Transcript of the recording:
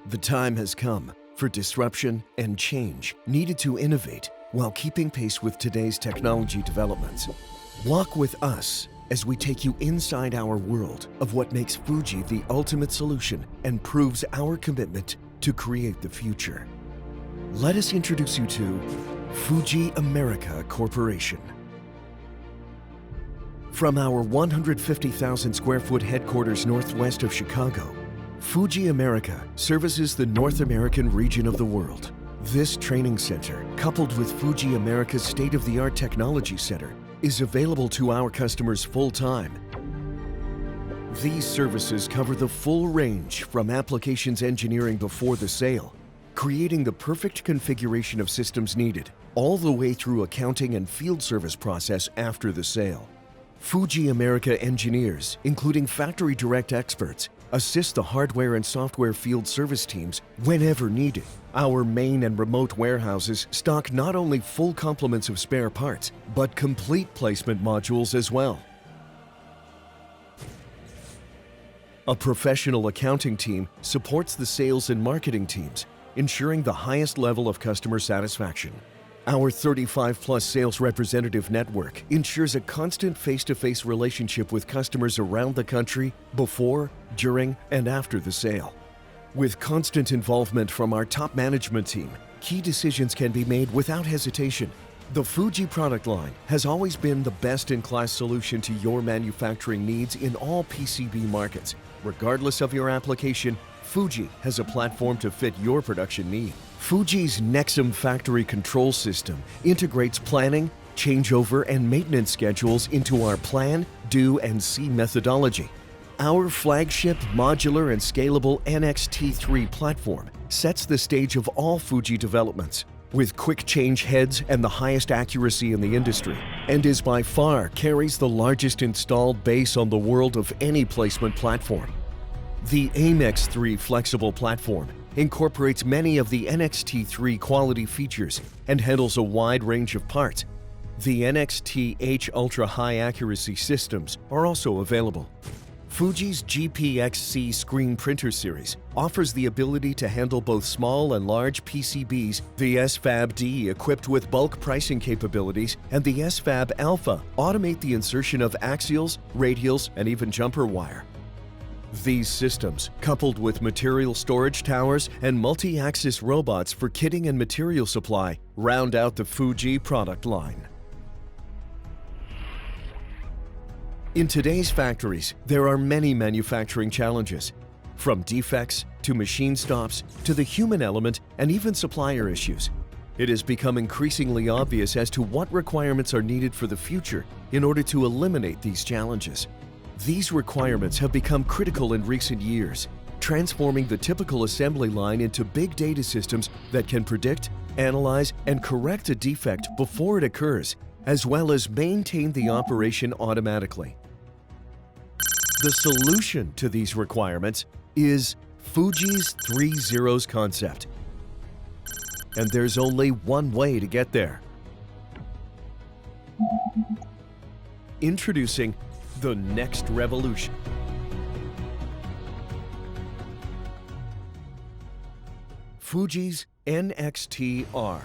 The time has come for disruption and change needed to innovate while keeping pace with today's technology developments. Walk with us as we take you inside our world of what makes Fuji the ultimate solution and proves our commitment to create the future. Let us introduce you to Fuji America Corporation. From our 150,000 square foot headquarters northwest of Chicago, Fuji America services the North American region of the world. This training center, coupled with Fuji America's state-of-the-art technology center, is available to our customers full-time. These services cover the full range from applications engineering before the sale, creating the perfect configuration of systems needed, all the way through accounting and field service process after the sale. Fuji America engineers, including factory direct experts, assist the hardware and software field service teams whenever needed. Our main and remote warehouses stock not only full complements of spare parts, but complete placement modules as well. A professional accounting team supports the sales and marketing teams, ensuring the highest level of customer satisfaction. Our 35-plus sales representative network ensures a constant face-to-face relationship with customers around the country before, during, and after the sale. With constant involvement from our top management team, key decisions can be made without hesitation. The Fuji product line has always been the best-in-class solution to your manufacturing needs in all PCB markets. Regardless of your application, Fuji has a platform to fit your production need. Fuji's Nexum factory control system integrates planning, changeover, and maintenance schedules into our plan, do, and see methodology. Our flagship, modular, and scalable NXT3 platform sets the stage of all Fuji developments, with quick change heads and the highest accuracy in the industry, and is by far carries the largest installed base on the world of any placement platform. The AMEX3 flexible platform incorporates many of the NXT3 quality features and handles a wide range of parts. The NXT-H ultra-high accuracy systems are also available. Fuji's GPXC screen printer series offers the ability to handle both small and large PCBs. The SFAB-D, equipped with bulk pricing capabilities, and the SFAB Alpha automate the insertion of axials, radials, and even jumper wire. These systems, coupled with material storage towers and multi-axis robots for kitting and material supply, round out the Fuji product line. In today's factories, there are many manufacturing challenges, from defects to machine stops to the human element and even supplier issues. It has become increasingly obvious as to what requirements are needed for the future in order to eliminate these challenges. These requirements have become critical in recent years, transforming the typical assembly line into big data systems that can predict, analyze, and correct a defect before it occurs, as well as maintain the operation automatically. The solution to these requirements is Fuji's 3 zeros concept. And there's only one way to get there. Introducing the next revolution. Fuji's NXTR.